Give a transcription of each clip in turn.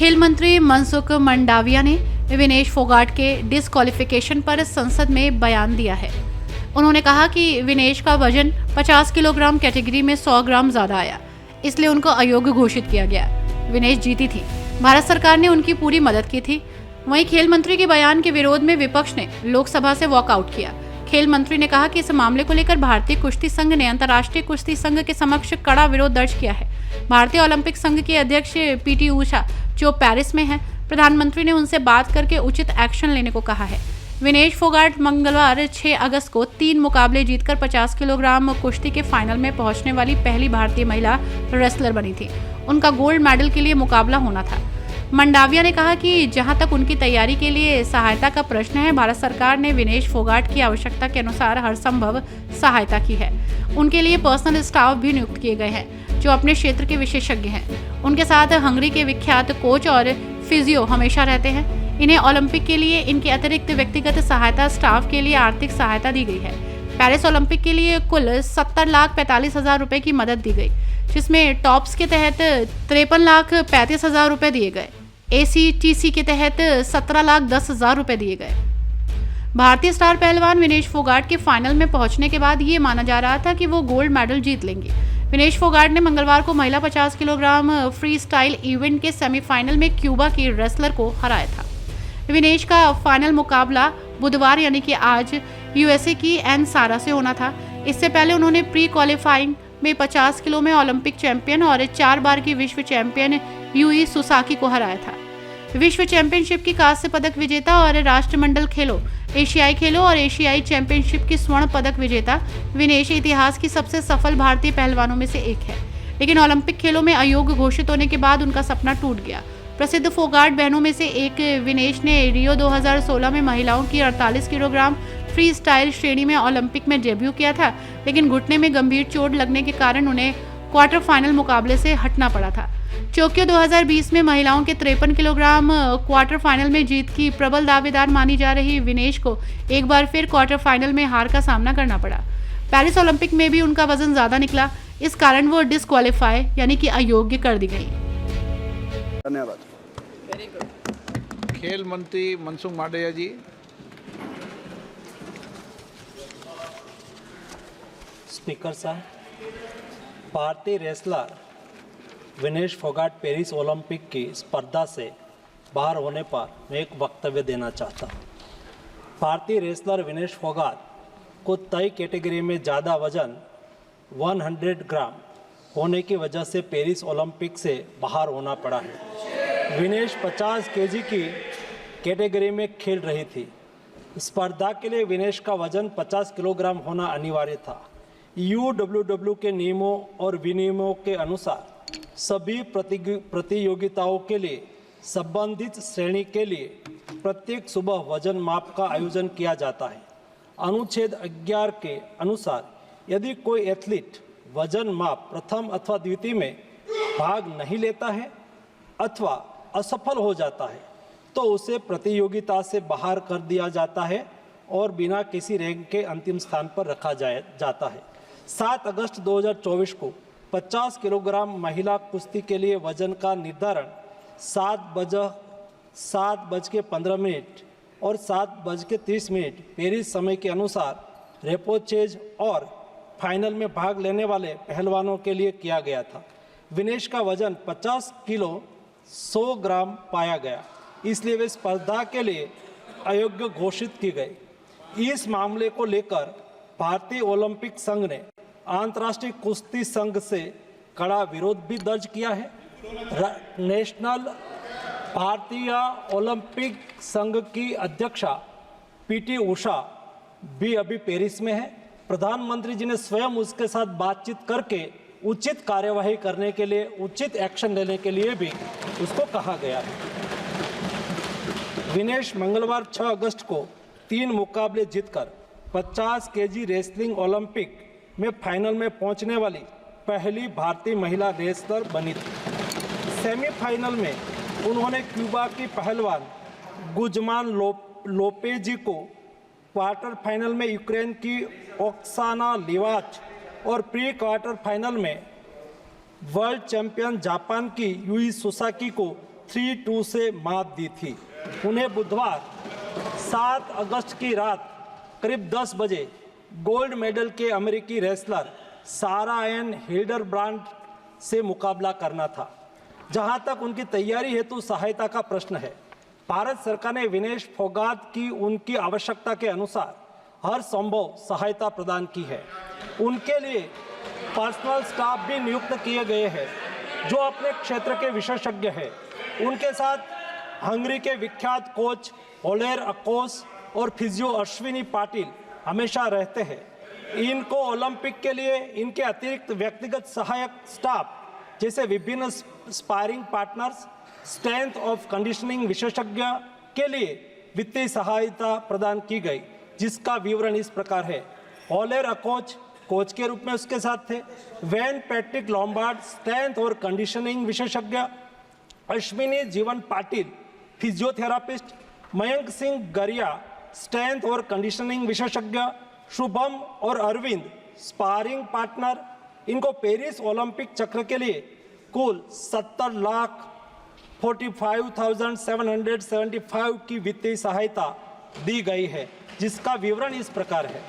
खेल मंत्री मनसुख मंडाविया ने विनेश फोगाट के डिस्क्वालिफिकेशन पर संसद में बयान दिया है। उन्होंने कहा कि विनेश का वजन 50 किलोग्राम कैटेगरी में 100 ग्राम ज्यादा आया, इसलिए उनको अयोग्य घोषित किया गया। विनेश जीती थी, भारत सरकार ने उनकी पूरी मदद की थी। वहीं खेल मंत्री के बयान के विरोध में विपक्ष ने लोकसभा से वॉकआउट किया। खेल मंत्री ने कहा कि इस मामले को लेकर भारतीय कुश्ती संघ ने अंतर्राष्ट्रीय कुश्ती संघ के समक्ष कड़ा विरोध दर्ज किया है। भारतीय ओलंपिक संघ के अध्यक्ष पीटी ऊषा, जो पेरिस में हैं, प्रधानमंत्री ने उनसे बात करके उचित एक्शन लेने को कहा है। विनेश फोगाट मंगलवार 6 अगस्त को 3 मुकाबले जीतकर 50 किलोग्राम कुश्ती के फाइनल में पहुंचने वाली पहली भारतीय महिला रेसलर बनी थी। उनका गोल्ड मेडल के लिए मुकाबला होना था। मंडाविया ने कहा कि जहां तक उनकी तैयारी के लिए सहायता का प्रश्न है, भारत सरकार ने विनेश फोगाट की आवश्यकता के अनुसार हर संभव सहायता की है। उनके लिए पर्सनल स्टाफ भी नियुक्त किए गए हैं, जो अपने क्षेत्र के विशेषज्ञ हैं। उनके साथ हंगरी के विख्यात कोच और फिजियो हमेशा रहते हैं। इन्हें ओलंपिक के लिए इनके अतिरिक्त व्यक्तिगत सहायता स्टाफ के लिए आर्थिक सहायता दी गई है। पेरिस ओलंपिक के लिए कुल 70,45,000 रुपए की मदद दी गई, जिसमें टॉप्स के तहत 53,35,000 रुपए दिए गए। ACTC के तहत 17,10,000 रुपए दिए गए। भारतीय स्टार पहलवान विनेश फोगाट के फाइनल में पहुंचने के बाद ये माना जा रहा था कि वो गोल्ड मेडल जीत लेंगे। विनेश फोगाट ने मंगलवार को महिला 50 किलोग्राम फ्री स्टाइल इवेंट के सेमीफाइनल में क्यूबा की रेसलर को हराया था। विनेश का फाइनल मुकाबला बुधवार यानी कि आज USA की एन सारा से होना था। इससे पहले उन्होंने प्री क्वालिफाइंग में 50 किलो में ओलंपिक चैंपियन और 4 बार की विश्व चैंपियन यूई सुसाकी को हराया था। विश्व चैंपियनशिप की कांस्य पदक विजेता और राष्ट्रमंडल खेलों, एशियाई खेलों और एशियाई चैंपियनशिप की स्वर्ण पदक विजेता विनेश इतिहास की सबसे सफल भारतीय पहलवानों में से एक है। लेकिन ओलंपिक खेलों में अयोग्य घोषित होने के बाद उनका सपना टूट गया। प्रसिद्ध फोगाट बहनों में से एक विनेश ने रियो 2016 में महिलाओं की 48 किलोग्राम फ्री स्टाइल श्रेणी में ओलंपिक में डेब्यू किया था, लेकिन घुटने में गंभीर चोट लगने के कारण उन्हें क्वार्टर फाइनल मुकाबले से हटना पड़ा था। टोक्यो 2020 में महिलाओं के 53 किलोग्राम क्वार्टर फाइनल में जीत की प्रबल दावेदार मानी जा रही विनेश को एक बार फिर क्वार्टर फाइनल में हार का सामना करना पड़ा। पेरिस ओलंपिक में भी उनका वजन ज्यादा निकला, इस कारण वो डिस्क्वालीफाई यानी कि अयोग्य कर दी गई। धन्यवाद। खेल मंत्री मनसुख मांडविया जी। स्पीकर साहब, भारतीय wrestler Vinesh Phogat Paris Olympic की स्पर्धा से बाहर होने पर मैं एक वक्तव्य देना चाहता हूँ। भारतीय रेसलर विनेश फोगाट को तय कैटेगरी में ज़्यादा वजन 100 ग्राम होने की वजह से पेरिस ओलंपिक से बाहर होना पड़ा है। विनेश 50 केजी की कैटेगरी में खेल रही थी। स्पर्धा के लिए विनेश का वजन 50 किलोग्राम होना अनिवार्य था। UWW के नियमों और विनियमों के अनुसार सभी प्रतियोगिताओं के लिए संबंधित श्रेणी के लिए प्रत्येक सुबह वजन माप का आयोजन किया जाता है। अनुच्छेद 11 के अनुसार यदि कोई एथलीट वजन माप प्रथम अथवा द्वितीय में भाग नहीं लेता है अथवा असफल हो जाता है, तो उसे प्रतियोगिता से बाहर कर दिया जाता है और बिना किसी रैंक के अंतिम स्थान पर रखा जाता है। 7 अगस्त 2024 को 50 किलोग्राम महिला कुश्ती के लिए वजन का निर्धारण 7:15 और 7:30 पेरिस समय के अनुसार रेपोचेज और फाइनल में भाग लेने वाले पहलवानों के लिए किया गया था। विनेश का वजन 50 किलो 100 ग्राम पाया गया, इसलिए वे स्पर्धा के लिए अयोग्य घोषित की गई। इस मामले को लेकर भारतीय ओलंपिक संघ ने अंतर्राष्ट्रीय कुश्ती संघ से कड़ा विरोध भी दर्ज किया है। नेशनल भारतीय ओलंपिक संघ की अध्यक्षा पीटी उषा भी अभी पेरिस में है। प्रधानमंत्री जी ने स्वयं उसके साथ बातचीत करके उचित कार्यवाही करने के लिए, उचित एक्शन लेने के लिए भी उसको कहा गया है। विनेश मंगलवार 6 अगस्त को 3 मुकाबले जीतकर 50 केजी रेसलिंग ओलंपिक में फाइनल में पहुंचने वाली पहली भारतीय महिला रेसलर बनी थी। सेमीफाइनल में उन्होंने क्यूबा की पहलवान गुजमान लोपेजी को, क्वार्टर फाइनल में यूक्रेन की ओक्साना लिवाच और प्री क्वार्टर फाइनल में वर्ल्ड चैंपियन जापान की यूई सुसाकी को 3-2 से मात दी थी। उन्हें बुधवार 7 अगस्त की रात करीब 10 बजे गोल्ड मेडल के अमेरिकी रेसलर सारा एन हिल्डरब्रांड से मुकाबला करना था। जहां तक उनकी तैयारी हेतु सहायता का प्रश्न है, भारत सरकार ने विनेश फोगाट की उनकी आवश्यकता के अनुसार हर संभव सहायता प्रदान की है। उनके लिए पर्सनल स्टाफ भी नियुक्त किए गए हैं जो अपने क्षेत्र के विशेषज्ञ हैं। उनके साथ हंगरी के विख्यात कोच ओलेर अकोस और फिजियो अश्विनी पाटिल हमेशा रहते हैं। इनको ओलंपिक के लिए इनके अतिरिक्त व्यक्तिगत सहायक स्टाफ जैसे विभिन्न sparring partners, strength of conditioning विशेषज्ञ के लिए वित्तीय सहायता प्रदान की गई, जिसका विवरण इस प्रकार है। ओलेर अकोच कोच के रूप में उसके साथ थे, वैन पैट्रिक लॉम्बार्ड स्ट्रेंथ और कंडीशनिंग विशेषज्ञ, अश्विनी जीवन पाटिल फिजियोथेरापिस्ट, मयंक सिंह गरिया स्ट्रेंथ और कंडीशनिंग विशेषज्ञ, शुभम और अरविंद स्पारिंग पार्टनर। इनको पेरिस ओलंपिक चक्र के लिए कुल 70,45,775 की वित्तीय सहायता दी गई है, जिसका विवरण इस प्रकार है।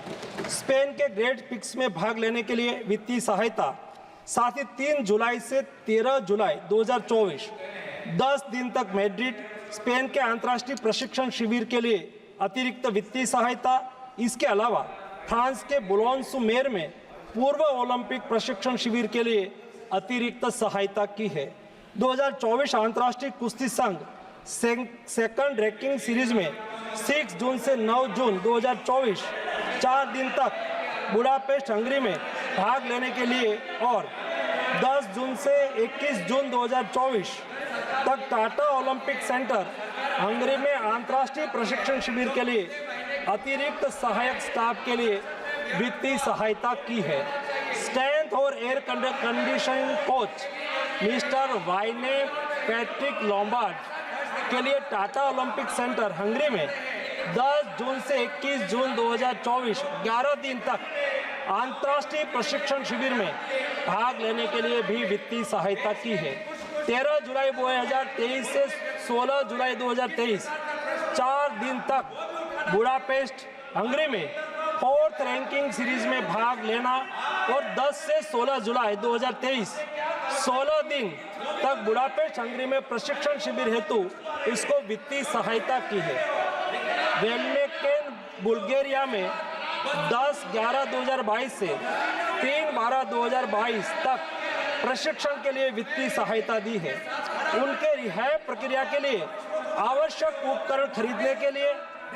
स्पेन के ग्रेट पिक्स में भाग लेने के लिए वित्तीय सहायता, साथ ही 3 जुलाई से 13 जुलाई 2024 10 दिन तक मैड्रिड स्पेन के अंतर्राष्ट्रीय प्रशिक्षण शिविर के लिए अतिरिक्त वित्तीय सहायता। इसके अलावा फ्रांस के बुलोन-sur-mer में पूर्व ओलंपिक प्रशिक्षण शिविर के लिए अतिरिक्त सहायता की है। 2024 अंतर्राष्ट्रीय कुश्ती संघ सेकंड रैंकिंग सीरीज में 6 जून से 9 जून 2024 4 दिन तक बुडापेस्ट हंगरी में भाग लेने के लिए और 10 जून से 21 जून 2024 तक टाटा ओलंपिक सेंटर हंगरी में अंतर्राष्ट्रीय प्रशिक्षण शिविर के लिए अतिरिक्त सहायक स्टाफ के लिए वित्तीय सहायता की है। स्ट्रेंथ और air conditioning coach mister Wayne Patrick Lombard के लिए टाटा ओलंपिक सेंटर हंगरी में 10 जून से 21 जून 2024 11 दिन तक अंतर्राष्ट्रीय प्रशिक्षण शिविर में भाग लेने के लिए भी वित्तीय सहायता की है। 13 जुलाई 2023 से 16 जुलाई 2023 4 दिन तक बुडापेस्ट हंगरी में 4th रैंकिंग सीरीज में भाग लेना और 10 से 16 जुलाई 2023 16 दिन तक बुडापेस्ट हंगरी में प्रशिक्षण शिविर हेतु इसको वित्तीय सहायता की है। वेलमेकेन बुल्गारिया में 10/11/2022 से 3/12/2022 तक प्रशिक्षण के लिए वित्तीय सहायता दी है। उनके रिहाई प्रक्रिया के लिए आवश्यक उपकरण खरीदने के लिए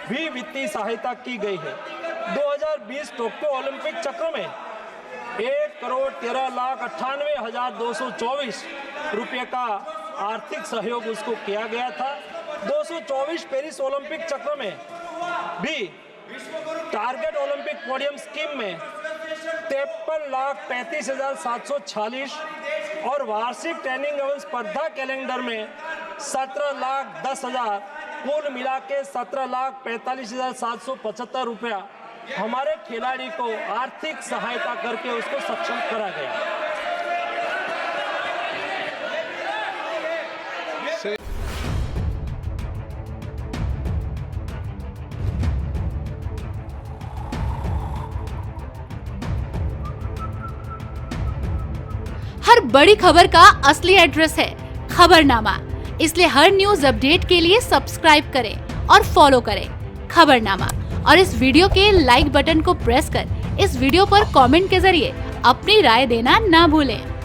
भी वित्तीय सहायता की गई है। 2020 टोक्यो ओलंपिक चक्र में 1,13,98,224 रुपये का आर्थिक सहयोग उसको किया गया था। 224 पेरिस ओलंपिक चक्र में भी टारगेट ओलंपिक पोडियम स्कीम में 53,35,746 और वार्षिक ट्रेनिंग एवं स्पर्धा कैलेंडर में 17,10,000 कुल मिला के 17,45,775 रुपया हमारे खिलाड़ी को आर्थिक सहायता करके उसको सक्षम करा गया। हर बड़ी खबर का असली एड्रेस है खबरनामा, इसलिए हर न्यूज अपडेट के लिए सब्सक्राइब करें और फॉलो करें खबरनामा और इस वीडियो के लाइक बटन को प्रेस कर इस वीडियो पर कमेंट के जरिए अपनी राय देना ना भूलें।